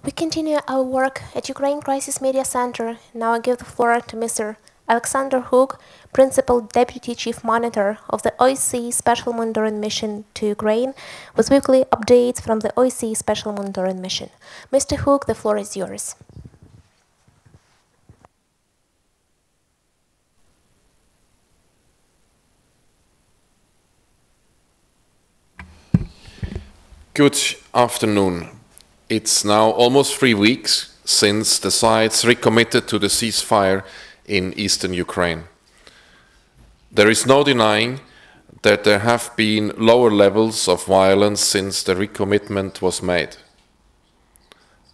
We continue our work at Ukraine Crisis Media Center. Now I give the floor to Mr. Alexander Hug, Principal Deputy Chief Monitor of the OSCE Special Monitoring Mission to Ukraine, with weekly updates from the OSCE Special Monitoring Mission. Mr. Hug, the floor is yours. Good afternoon. It's now almost 3 weeks since the sides recommitted to the ceasefire in eastern Ukraine. There is no denying that there have been lower levels of violence since the recommitment was made.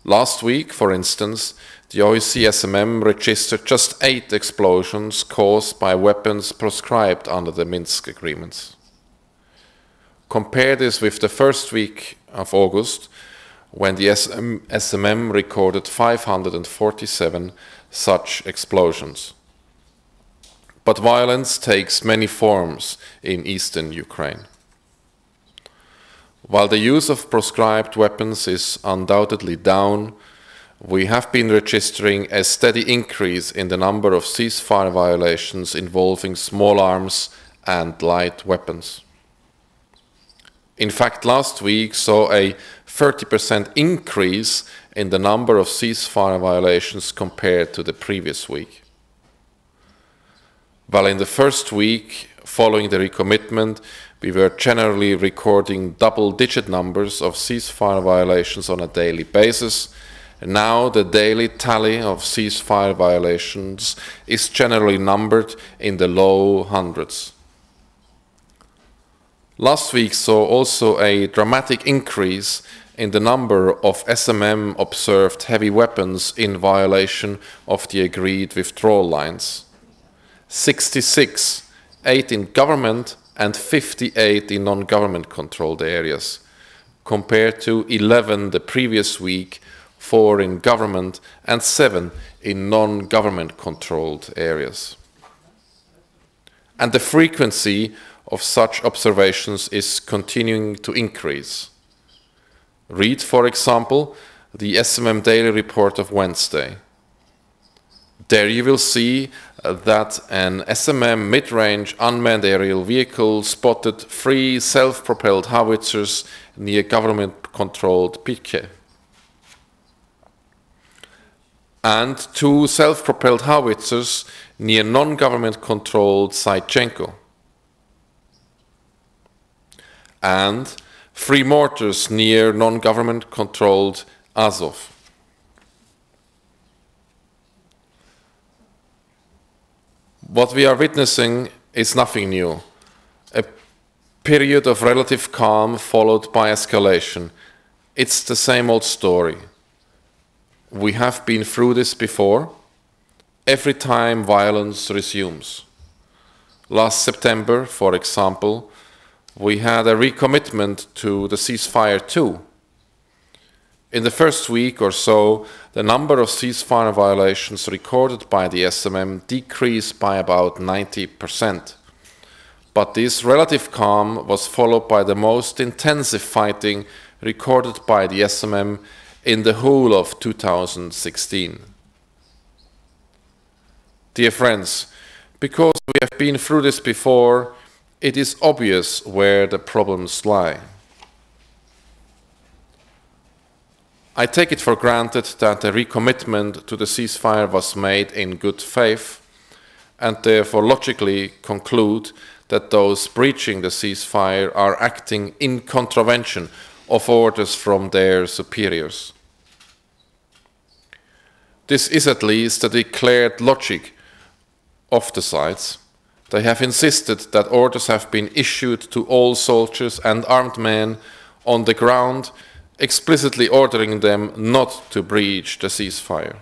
Last week, for instance, the OSCE SMM registered just 8 explosions caused by weapons proscribed under the Minsk agreements. Compare this with the first week of August, when the SMM recorded 547 such explosions. But violence takes many forms in eastern Ukraine. While the use of proscribed weapons is undoubtedly down, we have been registering a steady increase in the number of ceasefire violations involving small arms and light weapons. In fact, last week saw a 30% increase in the number of ceasefire violations compared to the previous week. While in the first week following the recommitment, we were generally recording double-digit numbers of ceasefire violations on a daily basis, now the daily tally of ceasefire violations is generally numbered in the low hundreds. Last week saw also a dramatic increase in the number of SMM observed heavy weapons in violation of the agreed withdrawal lines. 66, 8 in government and 58 in non-government controlled areas, compared to 11 the previous week, 4 in government and 7 in non-government controlled areas. And the frequency of such observations is continuing to increase. Read, for example, the SMM daily report of Wednesday. There you will see that an SMM mid-range unmanned aerial vehicle spotted 3 self-propelled howitzers near government-controlled Pitke, and 2 self-propelled howitzers near non-government-controlled Saichenko, and 3 mortars near non-government-controlled Azov. What we are witnessing is nothing new. A period of relative calm followed by escalation. It's the same old story. We have been through this before, every time violence resumes. Last September, for example, we had a recommitment to the ceasefire too. In the first week or so, the number of ceasefire violations recorded by the SMM decreased by about 90%. But this relative calm was followed by the most intensive fighting recorded by the SMM in the whole of 2016. Dear friends, because we have been through this before, it is obvious where the problems lie. I take it for granted that the recommitment to the ceasefire was made in good faith, and therefore logically conclude that those breaching the ceasefire are acting in contravention of orders from their superiors. This is at least the declared logic of the sides. They have insisted that orders have been issued to all soldiers and armed men on the ground, explicitly ordering them not to breach the ceasefire.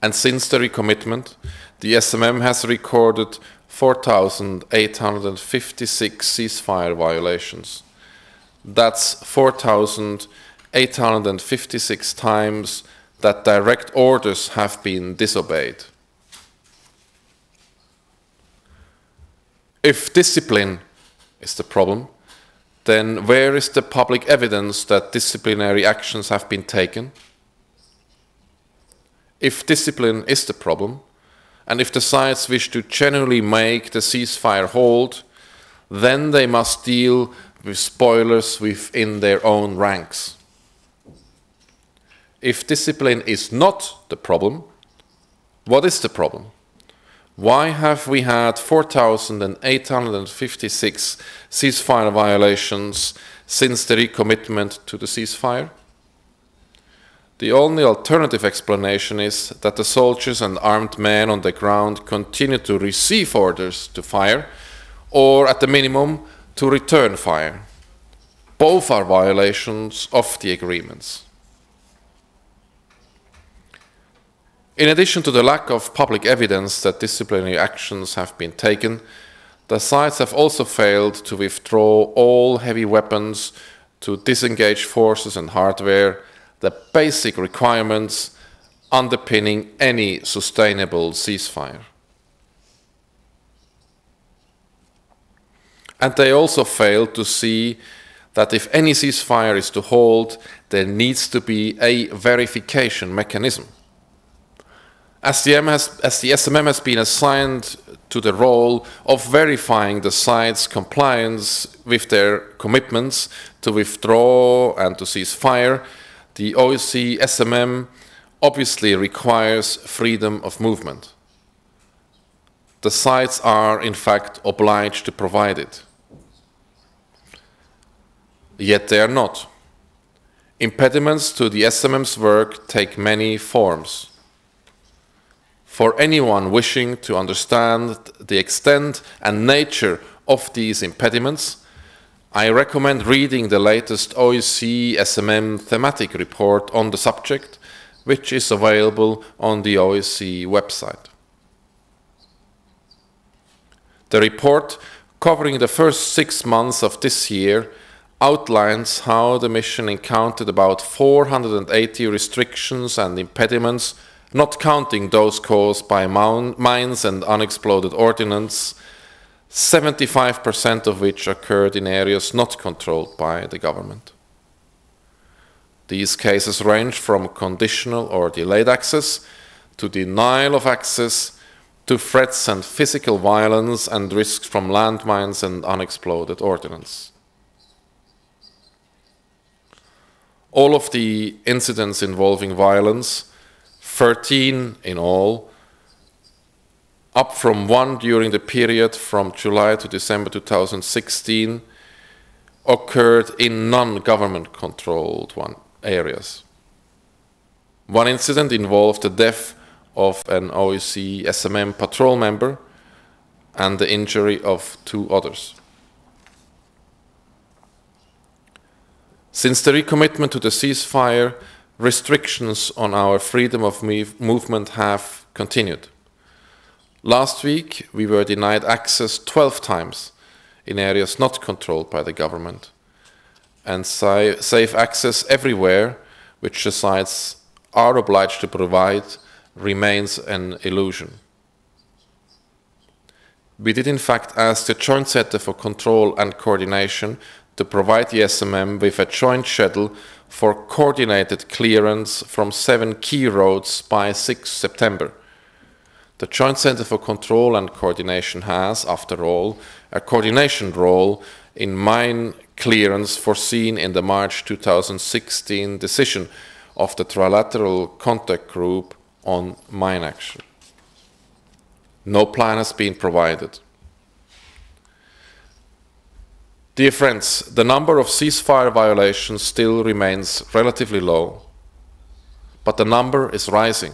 And since the recommitment, the SMM has recorded 4,856 ceasefire violations. That's 4,856 times that direct orders have been disobeyed. If discipline is the problem, then where is the public evidence that disciplinary actions have been taken? If discipline is the problem, and if the sides wish to genuinely make the ceasefire hold, then they must deal with spoilers within their own ranks. If discipline is not the problem, what is the problem? Why have we had 4,856 ceasefire violations since the recommitment to the ceasefire? The only alternative explanation is that the soldiers and armed men on the ground continue to receive orders to fire, or at the minimum, to return fire. Both are violations of the agreements. In addition to the lack of public evidence that disciplinary actions have been taken, the sides have also failed to withdraw all heavy weapons, to disengage forces and hardware, the basic requirements underpinning any sustainable ceasefire. And they also failed to see that if any ceasefire is to hold, there needs to be a verification mechanism. As the SMM has been assigned to the role of verifying the sides' compliance with their commitments to withdraw and to cease fire, the OSCE SMM obviously requires freedom of movement. The sides are, in fact, obliged to provide it. Yet they are not. Impediments to the SMM's work take many forms. For anyone wishing to understand the extent and nature of these impediments, I recommend reading the latest OSCE SMM thematic report on the subject, which is available on the OSCE website. The report, covering the first 6 months of this year, outlines how the mission encountered about 480 restrictions and impediments, not counting those caused by mines and unexploded ordnance, 75% of which occurred in areas not controlled by the government. These cases range from conditional or delayed access, to denial of access, to threats and physical violence and risks from landmines and unexploded ordnance. All of the incidents involving violence, 13 in all, up from 1 during the period from July to December 2016, occurred in non-government controlled areas. One incident involved the death of an OSCE SMM patrol member and the injury of 2 others. Since the recommitment to the ceasefire, restrictions on our freedom of movement have continued. Last week, we were denied access 12 times in areas not controlled by the government, and safe access everywhere, which the sides are obliged to provide, remains an illusion. We did in fact ask the Joint Center for Control and Coordination to provide the SMM with a joint schedule for coordinated clearance from 7 key roads by 6 September. The Joint Center for Control and Coordination has, after all, a coordination role in mine clearance foreseen in the March 2016 decision of the Trilateral Contact Group on Mine Action. No plan has been provided. Dear friends, the number of ceasefire violations still remains relatively low, but the number is rising,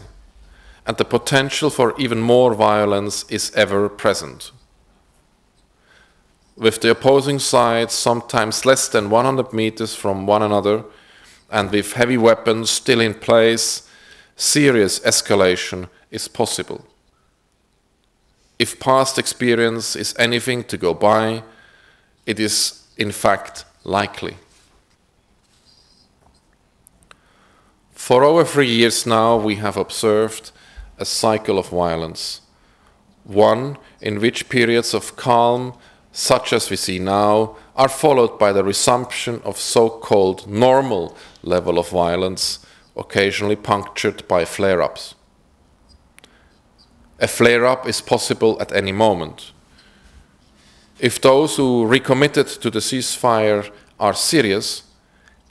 and the potential for even more violence is ever present. With the opposing sides sometimes less than 100 meters from one another, and with heavy weapons still in place, serious escalation is possible. If past experience is anything to go by, it is in fact likely. For over 3 years now, we have observed a cycle of violence, one in which periods of calm such as we see now, are followed by the resumption of so-called normal level of violence, occasionally punctured by flare-ups. A flare-up is possible at any moment. If those who recommitted to the ceasefire are serious,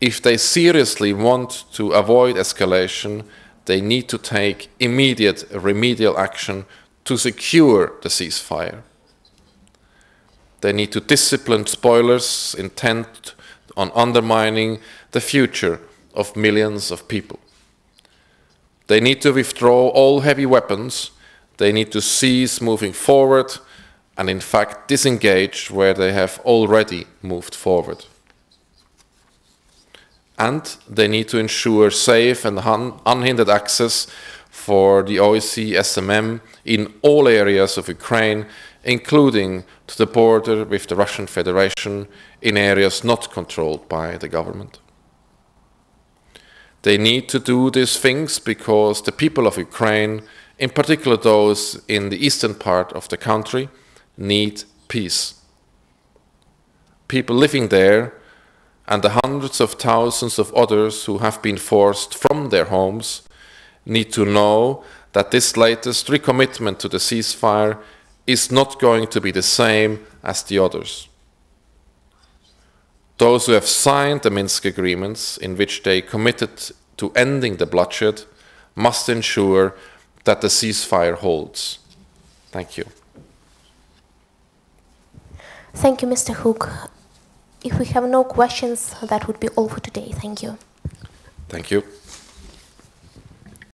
if they seriously want to avoid escalation, they need to take immediate remedial action to secure the ceasefire. They need to discipline spoilers intent on undermining the future of millions of people. They need to withdraw all heavy weapons. They need to cease moving forward and in fact disengage where they have already moved forward. And they need to ensure safe and unhindered access for the OSCE SMM in all areas of Ukraine, including to the border with the Russian Federation in areas not controlled by the government. They need to do these things because the people of Ukraine, in particular those in the eastern part of the country, need peace. People living there and the hundreds of thousands of others who have been forced from their homes need to know that this latest recommitment to the ceasefire is not going to be the same as the others. Those who have signed the Minsk agreements, in which they committed to ending the bloodshed, must ensure that the ceasefire holds. Thank you. Thank you, Mr. Hook. If we have no questions, that would be all for today. Thank you. Thank you.